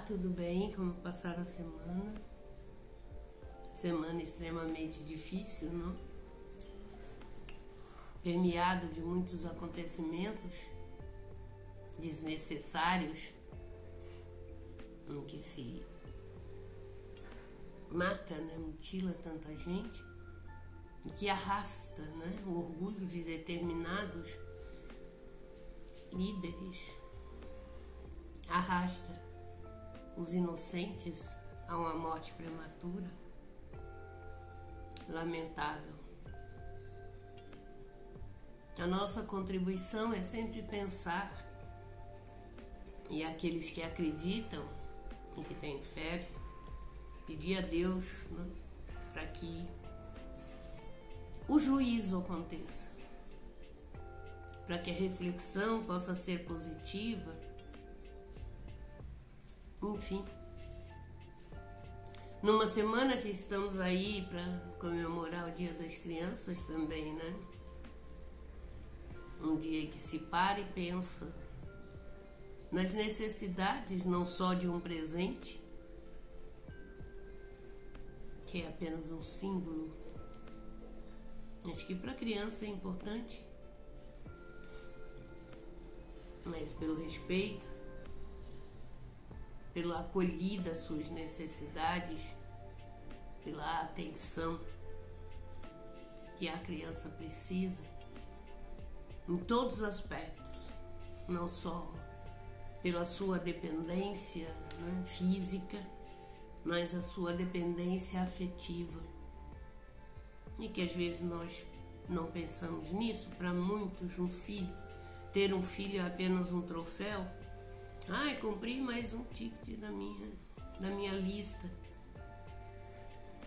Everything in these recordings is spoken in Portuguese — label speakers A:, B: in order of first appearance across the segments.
A: tudo bem? Como passaram a semana? Semana extremamente difícil, não? Permeado de muitos acontecimentos desnecessários, em que se mata, né? Mutila tanta gente, e que arrasta, né? O orgulho de determinados líderes, arrasta os inocentes a uma morte prematura. Lamentável. A nossa contribuição é sempre pensar, e aqueles que acreditam e que têm fé, pedir a Deus, né, para que o juízo aconteça, para que a reflexão possa ser positiva, enfim. Numa semana que estamos aí para comemorar o Dia das Crianças também, né? Um dia que se para e pensa nas necessidades não só de um presente, que é apenas um símbolo. Acho que para a criança é importante, mas pelo respeito, pela acolhida às suas necessidades, pela atenção que a criança precisa, em todos os aspectos, não só pela sua dependência, né, física, mas a sua dependência afetiva. E que às vezes nós não pensamos nisso. Para muitos, ter um filho é apenas um troféu. Ai, cumpri mais um ticket da minha lista.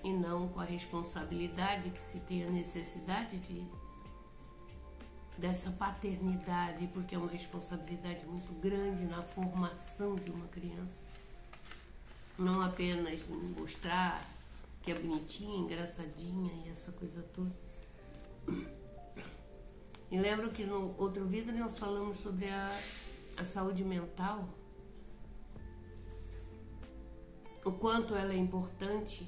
A: E não com a responsabilidade que se tem a necessidade dessa paternidade, porque é uma responsabilidade muito grande na formação de uma criança. Não apenas mostrar que é bonitinha, engraçadinha e essa coisa toda. E lembro que no outro vídeo nós falamos sobre a saúde mental, o quanto ela é importante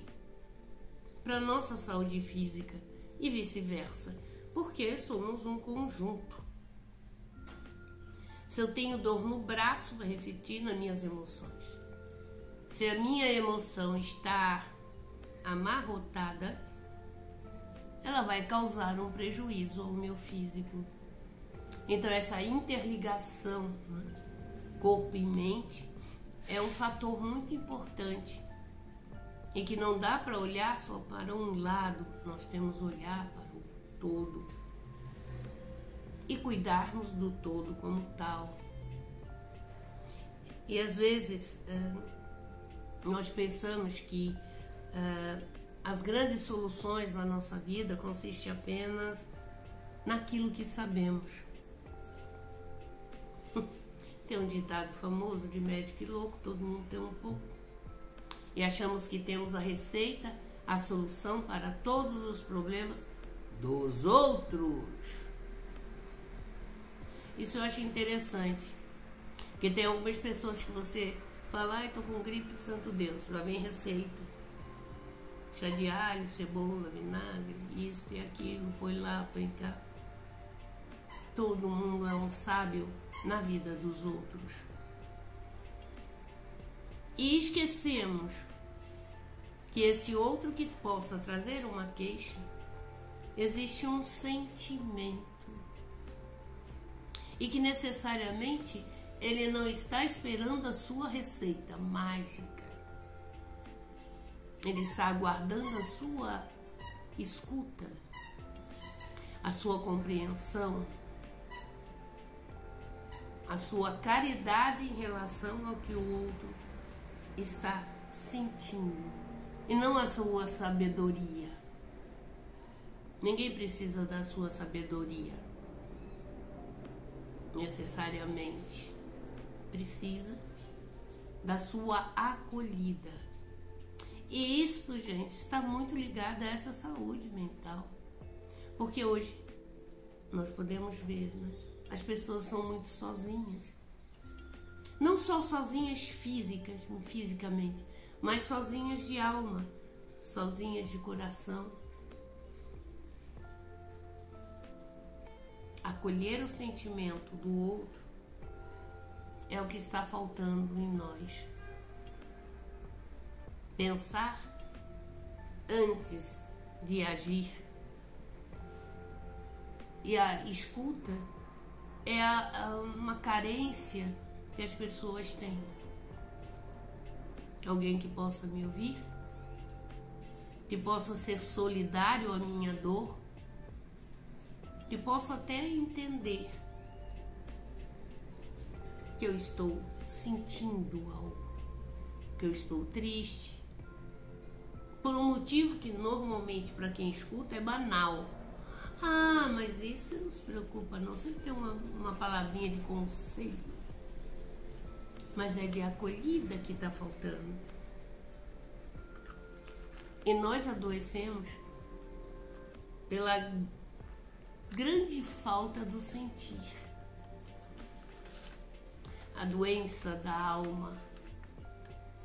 A: para a nossa saúde física e vice-versa, porque somos um conjunto. Se eu tenho dor no braço, vai refletir nas minhas emoções. Se a minha emoção está amarrotada, ela vai causar um prejuízo ao meu físico. Então essa interligação, né, corpo e mente, é um fator muito importante e que não dá para olhar só para um lado. Nós temos que olhar para o todo e cuidarmos do todo como tal. E às vezes nós pensamos que as grandes soluções na nossa vida consistem apenas naquilo que sabemos. Tem um ditado famoso de médico e louco, todo mundo tem um pouco. E achamos que temos a receita, a solução para todos os problemas dos outros. Isso eu acho interessante, porque tem algumas pessoas que você fala, ai, tô com gripe, santo Deus, lá vem receita. Chá de alho, cebola, vinagre, isso e aquilo, põe lá, põe cá. Todo mundo é um sábio na vida dos outros. E esquecemos que esse outro que possa trazer uma queixa, existe um sentimento. E que necessariamente ele não está esperando a sua receita mágica. Ele está aguardando a sua escuta, a sua compreensão, a sua caridade em relação ao que o outro está sentindo, e não a sua sabedoria. Ninguém precisa da sua sabedoria, necessariamente. Precisa da sua acolhida. E isto, gente, está muito ligado a essa saúde mental. Porque hoje nós podemos ver, né? As pessoas são muito sozinhas. Não só sozinhas fisicamente, mas sozinhas de alma, sozinhas de coração. Acolher o sentimento do outro é o que está faltando em nós. Pensar antes de agir. E a escuta é uma carência que as pessoas têm. Alguém que possa me ouvir, que possa ser solidário à minha dor, que possa até entender que eu estou sentindo algo, que eu estou triste, por um motivo que normalmente para quem escuta é banal. Ah, mas isso não se preocupa não, sempre tem uma palavrinha de conselho, mas é de acolhida que está faltando. E nós adoecemos pela grande falta do sentir. A doença da alma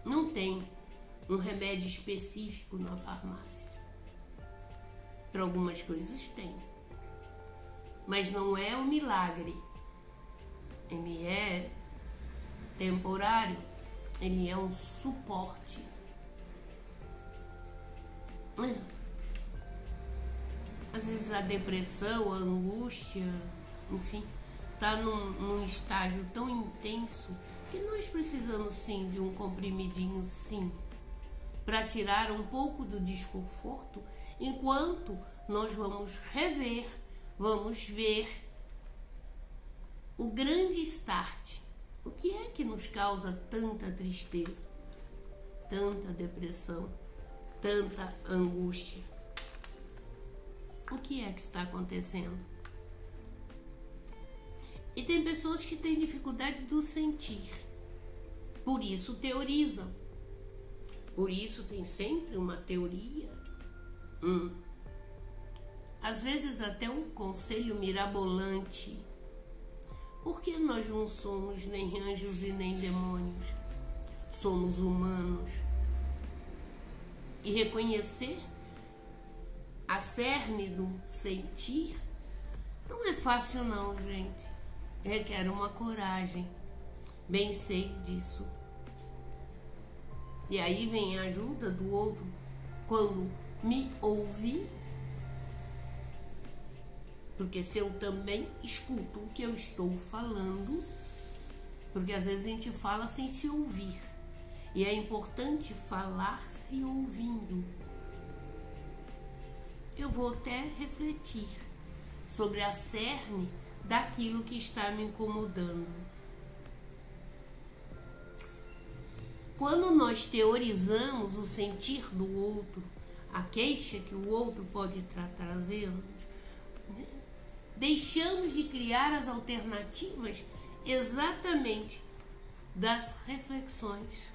A: não tem um remédio específico na farmácia. Para algumas coisas tem, mas não é um milagre. Ele é temporário, ele é um suporte. Às vezes a depressão, a angústia, enfim, está num estágio tão intenso que nós precisamos sim de um comprimidinho, sim, para tirar um pouco do desconforto, enquanto nós vamos rever, vamos ver o grande start. O que é que nos causa tanta tristeza, tanta depressão, tanta angústia? O que é que está acontecendo? E tem pessoas que têm dificuldade do sentir, por isso teorizam, por isso tem sempre uma teoria. Às vezes até um conselho mirabolante. Porque nós não somos nem anjos e nem demônios. Somos humanos. E reconhecer a cerne do sentir não é fácil não, gente. Requer uma coragem. Bem sei disso. E aí vem a ajuda do outro quando me ouvir. Porque se eu também escuto o que eu estou falando, porque às vezes a gente fala sem se ouvir, e é importante falar se ouvindo. Eu vou até refletir sobre a cerne daquilo que está me incomodando. Quando nós teorizamos o sentir do outro, a queixa que o outro pode estar trazendo, deixamos de criar as alternativas exatamente das reflexões.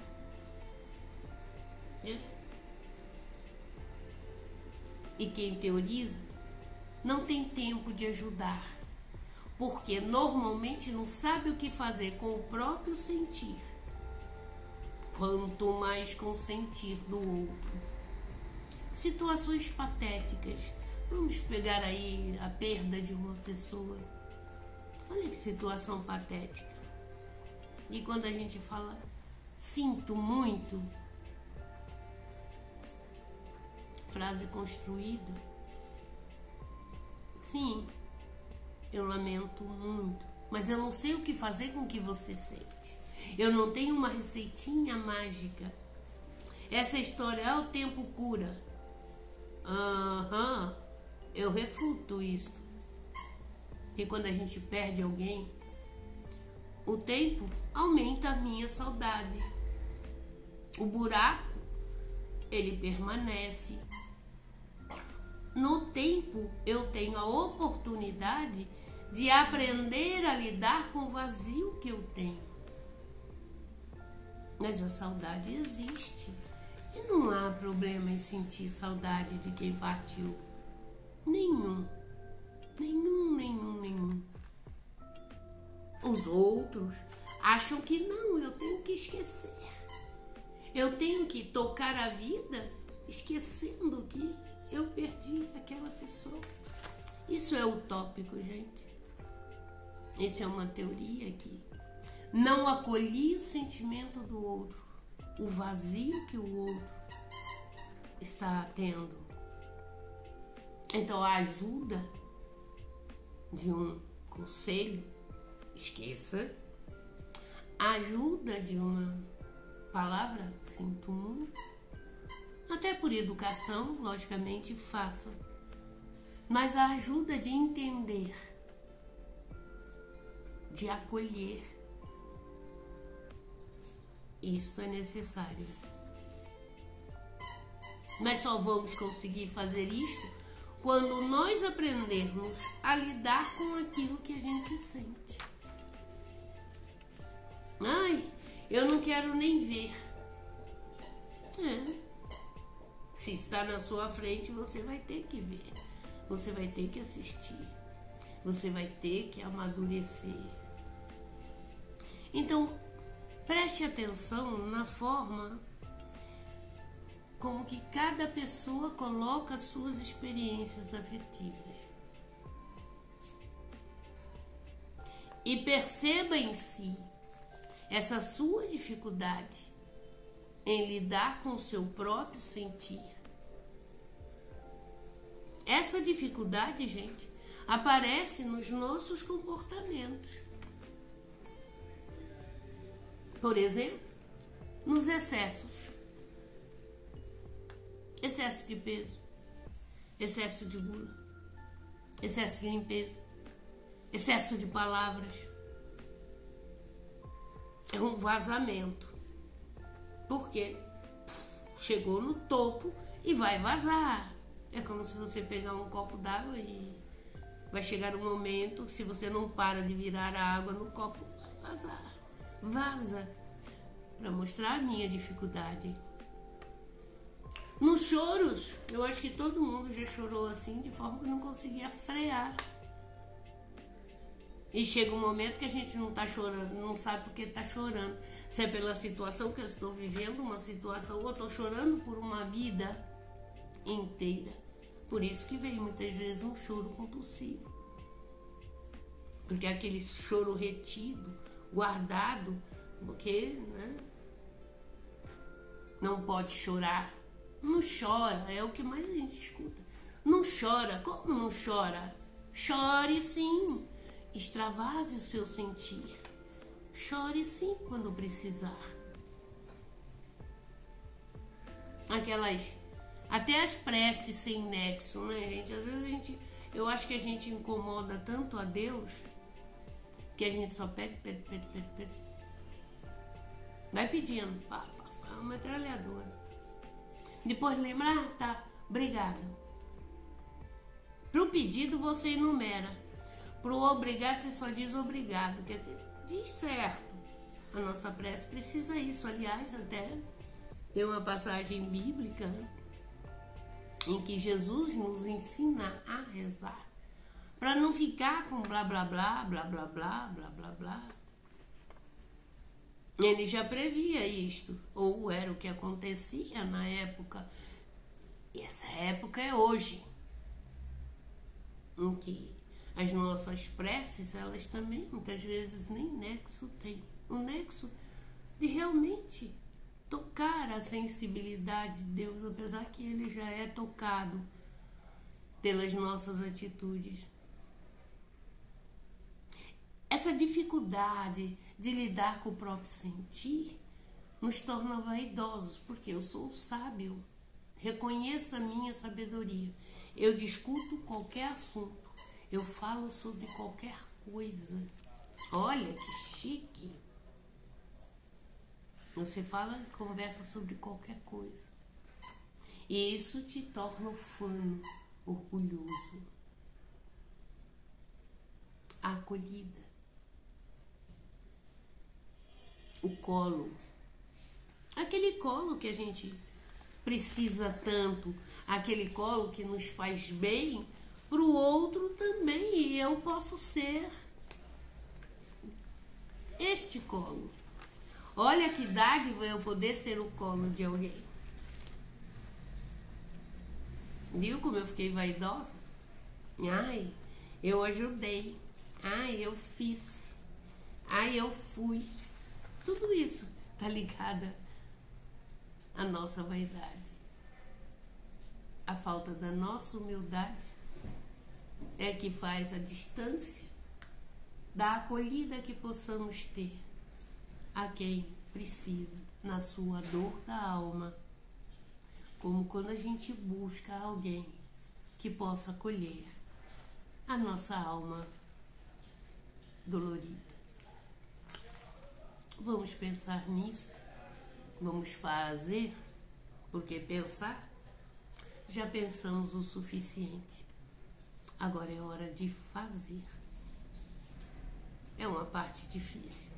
A: E quem teoriza não tem tempo de ajudar, porque normalmente não sabe o que fazer com o próprio sentir, quanto mais com o sentir do outro. Situações patéticas. Vamos pegar aí a perda de uma pessoa. Olha que situação patética. E quando a gente fala, sinto muito, frase construída. Sim, eu lamento muito, mas eu não sei o que fazer com o que você sente. Eu não tenho uma receitinha mágica. Essa história, o tempo cura. Eu refuto isso. Porque quando a gente perde alguém, o tempo aumenta a minha saudade. O buraco, ele permanece. No tempo, eu tenho a oportunidade de aprender a lidar com o vazio que eu tenho. Mas a saudade existe. E não há problema em sentir saudade de quem partiu. Nenhum. Os outros acham que não, eu tenho que esquecer. Eu tenho que tocar a vida esquecendo que eu perdi aquela pessoa. Isso é utópico, gente. Isso é uma teoria que não acolhi o sentimento do outro, o vazio que o outro está tendo. Então a ajuda de um conselho, esqueça. A ajuda de uma palavra, sinto muito. Até por educação, logicamente, faça. Mas a ajuda de entender, de acolher, isso é necessário. Mas só vamos conseguir fazer isso quando nós aprendermos a lidar com aquilo que a gente sente. Ai, eu não quero nem ver. Se está na sua frente, você vai ter que ver. Você vai ter que assistir. Você vai ter que amadurecer. Então, preste atenção na forma como que cada pessoa coloca suas experiências afetivas. E perceba em si essa sua dificuldade em lidar com o seu próprio sentir. Essa dificuldade, gente, aparece nos nossos comportamentos. Por exemplo, nos excessos. Excesso de peso, excesso de gula, excesso de limpeza, excesso de palavras. É um vazamento. Por quê? Chegou no topo e vai vazar. É como se você pegar um copo d'água e vai chegar um momento que, se você não para de virar a água no copo, vai vazar. Vaza. Para mostrar a minha dificuldade. Nos choros, eu acho que todo mundo já chorou assim, de forma que não conseguia frear. E chega um momento que a gente não tá chorando, não sabe por que tá chorando. Se é pela situação que eu estou vivendo, uma situação, ou eu tô chorando por uma vida inteira. Por isso que vem muitas vezes um choro compulsivo. Porque é aquele choro retido, guardado, porque, não pode chorar. Não chora, é o que mais a gente escuta. Não chora, como não chora? Chore sim, extravase o seu sentir. Chore sim quando precisar. Até as preces sem nexo, né, gente? Às vezes eu acho que a gente incomoda tanto a Deus que a gente só pede. Vai pedindo, uma metralhadora. Depois lembra, tá, obrigada. Pro pedido você enumera. Pro obrigado você só diz obrigado. Quer dizer, diz certo. A nossa prece precisa isso. Aliás, até tem uma passagem bíblica em que Jesus nos ensina a rezar. Para não ficar com blá blá blá, blá blá blá, blá blá blá. Ele já previa isto, ou era o que acontecia na época, e essa época é hoje, em que as nossas preces, elas também muitas vezes nem nexo têm. O nexo de realmente tocar a sensibilidade de Deus, apesar que ele já é tocado pelas nossas atitudes. Essa dificuldade de lidar com o próprio sentir nos torna vaidosos, porque eu sou sábio, reconheço a minha sabedoria, eu discuto qualquer assunto, eu falo sobre qualquer coisa. Olha que chique! Você fala e conversa sobre qualquer coisa. E isso te torna ufano, orgulhoso, acolhida. O colo, aquele colo que a gente precisa tanto, aquele colo que nos faz bem, para o outro também. E eu posso ser este colo. Olha que dádiva eu poder ser o colo de alguém. Viu como eu fiquei vaidosa? Ai, eu ajudei. Ai, eu fiz. Ai, eu fui. Tudo isso tá ligado à nossa vaidade. A falta da nossa humildade é que faz a distância da acolhida que possamos ter a quem precisa na sua dor da alma, como quando a gente busca alguém que possa acolher a nossa alma dolorida. Vamos pensar nisso, vamos fazer, porque pensar, já pensamos o suficiente. Agora é hora de fazer. É uma parte difícil,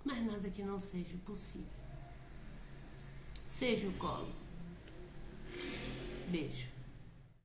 A: mas nada que não seja possível. Seja o colo. Beijo.